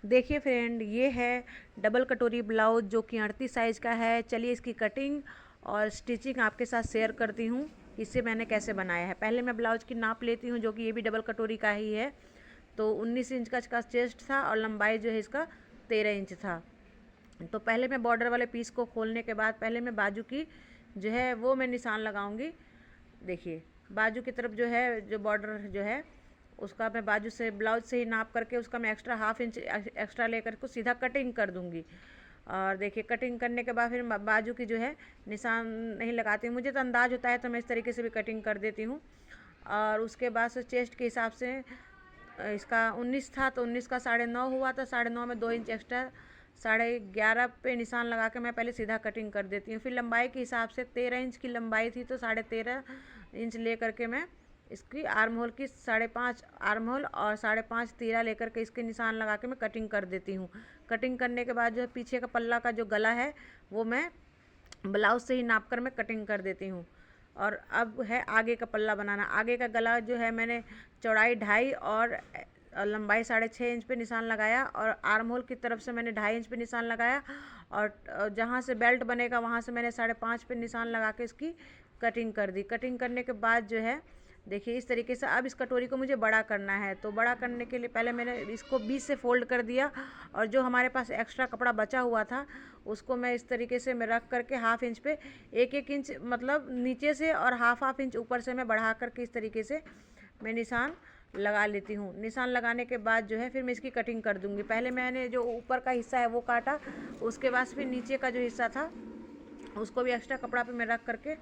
देखिए फ्रेंड, ये है डबल कटोरी ब्लाउज जो कि 38 साइज़ का है। चलिए इसकी कटिंग और स्टिचिंग आपके साथ शेयर करती हूँ, इससे मैंने कैसे बनाया है। पहले मैं ब्लाउज की नाप लेती हूँ, जो कि ये भी डबल कटोरी का ही है। तो 19 इंच का इसका चेस्ट था और लंबाई जो है इसका 13 इंच था। तो पहले मैं बॉर्डर वाले पीस को खोलने के बाद पहले मैं बाजू की जो है वो मैं निशान लगाऊंगी। देखिए, बाजू की तरफ जो है, जो बॉर्डर जो है उसका मैं बाजू से ब्लाउज से ही नाप करके उसका मैं एक्स्ट्रा हाफ इंच एक्स्ट्रा लेकर को सीधा कटिंग कर दूंगी। और देखिए, कटिंग करने के बाद फिर बाजू की जो है निशान नहीं लगाती हूँ। मुझे तो अंदाज़ होता है तो मैं इस तरीके से भी कटिंग कर देती हूँ। और उसके बाद से चेस्ट के हिसाब से इसका 19 था तो 19 का 9.5 हुआ, तो 9.5 में 2 इंच एक्स्ट्रा 11.5 पे निशान लगा के मैं पहले सीधा कटिंग कर देती हूँ। फिर लंबाई के हिसाब से 13 इंच की लंबाई थी तो 13.5 इंच ले करके मैं इसकी आर्म होल की 5.5 आर्म होल और 5.5 तीरा लेकर के इसके निशान लगा के मैं कटिंग कर देती हूँ। कटिंग करने के बाद जो है पीछे का पल्ला का जो गला है वो मैं ब्लाउज से ही नाप कर मैं कटिंग कर देती हूँ। और अब है आगे का पल्ला बनाना। आगे का गला जो है मैंने चौड़ाई 2.5 और लंबाई 6.5 इंच पे निशान लगाया, और आर्म होल की तरफ से मैंने 2.5 इंच पे निशान लगाया, और जहाँ से बेल्ट बनेगा वहाँ से मैंने 5.5 पे निशान लगा के इसकी कटिंग कर दी। कटिंग करने के बाद जो है देखिए इस तरीके से अब इस कटोरी को मुझे बड़ा करना है। तो बड़ा करने के लिए पहले मैंने इसको 20 से फोल्ड कर दिया, और जो हमारे पास एक्स्ट्रा कपड़ा बचा हुआ था उसको मैं इस तरीके से मैं रख करके हाफ इंच पे 1-1 इंच मतलब नीचे से और हाफ इंच ऊपर से मैं बढ़ा करके इस तरीके से मैं निशान लगा लेती हूँ। निशान लगाने के बाद जो है फिर मैं इसकी कटिंग कर दूँगी। पहले मैंने जो ऊपर का हिस्सा है वो काटा, उसके बाद फिर नीचे का जो हिस्सा था उसको भी एक्स्ट्रा कपड़ा पे मैं रख करके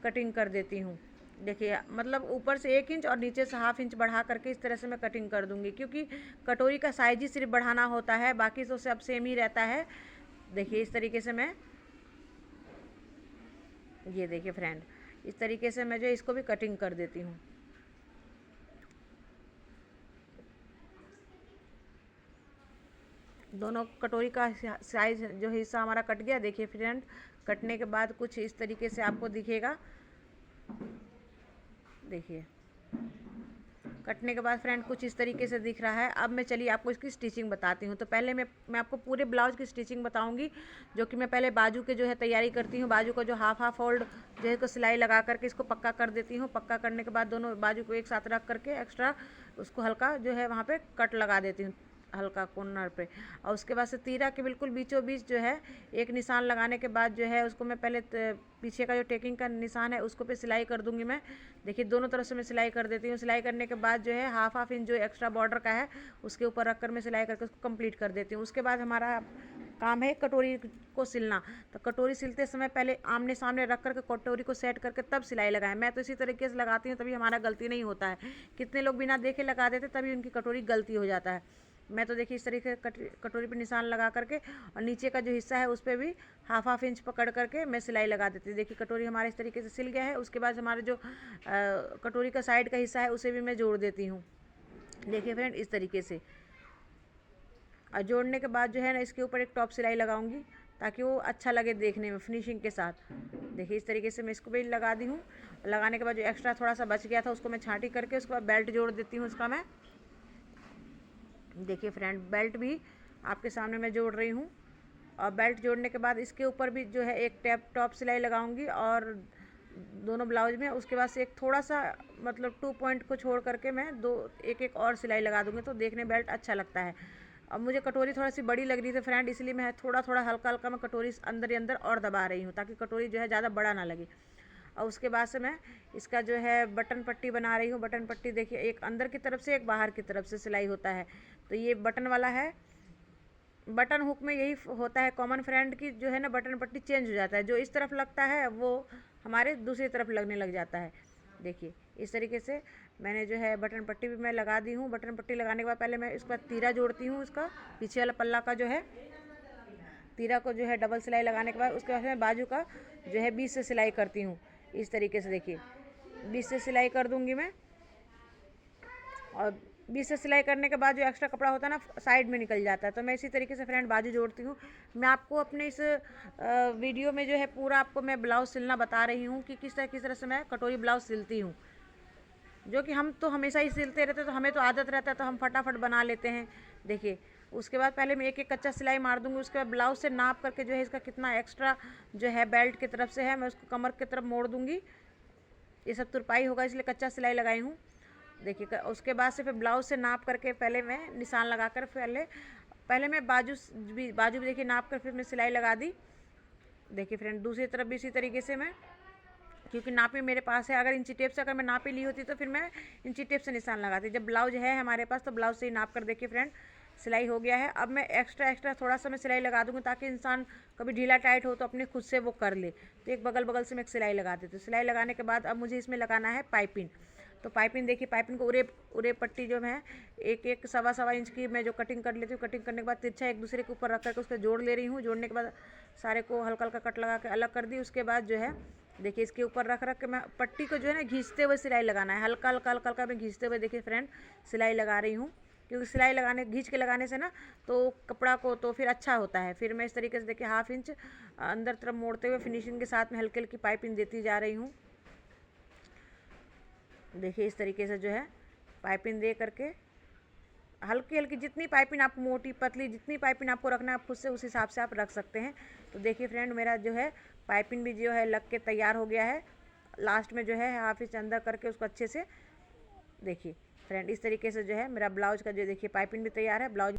कटिंग कर देती हूँ। देखिए, मतलब ऊपर से 1 इंच और नीचे से हाफ इंच बढ़ा करके इस तरह से मैं कटिंग कर दूँगी, क्योंकि कटोरी का साइज ही सिर्फ बढ़ाना होता है, बाकी तो सब सेम ही रहता है। देखिए इस तरीके से मैं, ये देखिए फ्रेंड, इस तरीके से मैं जो इसको भी कटिंग कर देती हूँ। दोनों कटोरी का साइज जो हिस्सा हमारा कट गया। देखिए फ्रेंड, कटने के बाद कुछ इस तरीके से आपको दिखेगा। देखिए, कटने के बाद फ्रेंड कुछ इस तरीके से दिख रहा है। अब मैं चलिए आपको इसकी स्टिचिंग बताती हूँ। तो पहले मैं आपको पूरे ब्लाउज की स्टिचिंग बताऊँगी, जो कि मैं पहले बाजू के जो है तैयारी करती हूँ। बाजू को जो हाफ फोल्ड जो है को सिलाई लगा करके इसको पक्का कर देती हूँ। पक्का करने के बाद दोनों बाजू को एक साथ रख करके एक्स्ट्रा उसको हल्का जो है वहाँ पे कट लगा देती हूँ, हल्का कॉर्नर पे। और उसके बाद से तीरा के बिल्कुल बीचों बीच जो है एक निशान लगाने के बाद जो है उसको मैं पहले पीछे का जो टेकिंग का निशान है उसको पे सिलाई कर दूंगी मैं। देखिए दोनों तरफ से मैं सिलाई कर देती हूँ। सिलाई करने के बाद जो है हाफ इंच जो एक्स्ट्रा बॉर्डर का है उसके ऊपर रख कर मैं सिलाई करके उसको कंप्लीट कर देती हूँ। उसके बाद हमारा काम है कटोरी को सिलना। तो कटोरी सिलते समय पहले आमने सामने रख करके कटोरी को सेट करके तब सिलाई लगाएं। मैं तो इसी तरीके से लगाती हूँ, तभी हमारा गलती नहीं होता है। कितने लोग बिना देखे लगा देते तभी उनकी कटोरी गलती हो जाता है। मैं तो देखिए इस तरीके कटोरी पे निशान लगा करके और नीचे का जो हिस्सा है उस पर भी हाफ इंच पकड़ करके मैं सिलाई लगा देती हूँ। देखिए कटोरी हमारे इस तरीके से सिल गया है। उसके बाद हमारे जो कटोरी का साइड का हिस्सा है उसे भी मैं जोड़ देती हूँ। देखिए फ्रेंड इस तरीके से, और जोड़ने के बाद जो है ना इसके ऊपर एक टॉप सिलाई लगाऊंगी ताकि वो अच्छा लगे देखने में फिनिशिंग के साथ। देखिए इस तरीके से मैं इसको भी लगा दी हूँ। लगाने के बाद जो एक्स्ट्रा थोड़ा सा बच गया था उसको मैं छांटी करके उसके बाद बेल्ट जोड़ देती हूँ उसका मैं। देखिए फ्रेंड, बेल्ट भी आपके सामने मैं जोड़ रही हूँ। और बेल्ट जोड़ने के बाद इसके ऊपर भी जो है एक टॉप सिलाई लगाऊंगी और दोनों ब्लाउज में। उसके बाद से एक थोड़ा सा मतलब 2 पॉइंट को छोड़ करके मैं एक और सिलाई लगा दूंगी, तो देखने बेल्ट अच्छा लगता है। अब मुझे कटोरी थोड़ी सी बड़ी लग रही थी फ्रेंड, इसलिए मैं थोड़ा थोड़ा हल्का हल्का मैं कटोरी अंदर ही अंदर और दबा रही हूँ ताकि कटोरी जो है ज़्यादा बड़ा ना लगे। और उसके बाद से मैं इसका जो है बटन पट्टी बना रही हूँ। बटन पट्टी देखिए, एक अंदर की तरफ से एक बाहर की तरफ से सिलाई होता है। तो ये बटन वाला है। बटन हुक में यही होता है कॉमन फ्रेंड की जो है ना, बटन पट्टी चेंज हो जाता है। जो इस तरफ लगता है वो हमारे दूसरी तरफ लगने लग जाता है। देखिए इस तरीके से मैंने जो है बटन पट्टी भी मैं लगा दी हूँ। बटन पट्टी लगाने के बाद पहले मैं इसका तीरा जोड़ती हूँ। उसका पीछे वाला पल्ला का जो है तीरा को जो है डबल सिलाई लगाने के बाद उसके बाद मैं बाजू का जो है 20 से सिलाई करती हूँ। इस तरीके से देखिए 20 से सिलाई कर दूँगी मैं। और 20 से सिलाई करने के बाद जो एक्स्ट्रा कपड़ा होता है ना साइड में निकल जाता है। तो मैं इसी तरीके से फ्रेंड बाजू जोड़ती हूँ। मैं आपको अपने इस वीडियो में जो है पूरा आपको मैं ब्लाउज़ सिलना बता रही हूँ कि किस तरह से मैं कटोरी ब्लाउज़ सिलती हूँ, जो कि हम तो हमेशा ही सिलते रहते हैं, तो हमें तो आदत रहता है तो हम फटाफट बना लेते हैं। देखिए उसके बाद पहले मैं एक एक कच्चा सिलाई मार दूंगी। उसके बाद ब्लाउज से नाप करके जो है इसका कितना एक्स्ट्रा जो है बेल्ट की तरफ से है मैं उसको कमर की तरफ मोड़ दूंगी। ये सब तुरपाई होगा इसलिए कच्चा सिलाई लगाई हूँ। देखिए उसके बाद से फिर ब्लाउज से नाप करके पहले मैं निशान लगा कर पहले मैं बाजू भी देखिए नाप कर फिर मैं सिलाई लगा दी। देखिए फ्रेंड दूसरी तरफ भी इसी तरीके से मैं, क्योंकि नापी मेरे पास है, अगर इंची टेप से अगर मैं नापी ली होती तो फिर मैं इंची टेप से निशान लगाती। जब ब्लाउज है हमारे पास तो ब्लाउज से ही नाप कर देखिए फ्रेंड सिलाई हो गया है। अब मैं एक्स्ट्रा थोड़ा सा मैं सिलाई लगा दूँगी ताकि इंसान कभी ढीला टाइट हो तो अपने खुद से वो कर ले। तो एक बगल से मैं एक सिलाई लगा देती हूँ। सिलाई लगाने के बाद अब मुझे इसमें लगाना है पाइपिंग। तो पाइपिंग देखिए, पाइपिंग को उरे पट्टी जो है एक सवा इंच की मैं जो कटिंग कर लेती हूँ। कटिंग करने के बाद तिरछा एक दूसरे के ऊपर रख करके उसको जोड़ ले रही हूँ। जोड़ने के बाद सारे को हल्का हल्का कट लगा के अलग कर दी। उसके बाद जो है देखिए इसके ऊपर रख के मैं पट्टी को जो है ना घींचते हुए सिलाई लगाना है। हल्का हल्का मैं घींचते हुए देखिए फ्रेंड सिलाई लगा रही हूँ, क्योंकि सिलाई घींच के लगाने से ना तो कपड़ा को तो फिर अच्छा होता है। फिर मैं इस तरीके से देखिए 1/2 इंच अंदर तरफ मोड़ते हुए फिनिशिंग के साथ में हल्की हल्की पाइपिंग देती जा रही हूँ। देखिए इस तरीके से जो है पाइपिंग दे करके हल्की हल्की जितनी पाइपिंग आप मोटी पतली जितनी पाइपिंग आपको रखना है आप खुद से उस हिसाब से आप रख सकते हैं। तो देखिए फ्रेंड मेरा जो है पाइपिंग भी जो है लग के तैयार हो गया है। लास्ट में जो है 1/2 इंच अंदर करके उसको अच्छे से देखिए फ्रेंड इस तरीके से जो है मेरा ब्लाउज का जो देखिए पाइपिंग भी तैयार है। ब्लाउज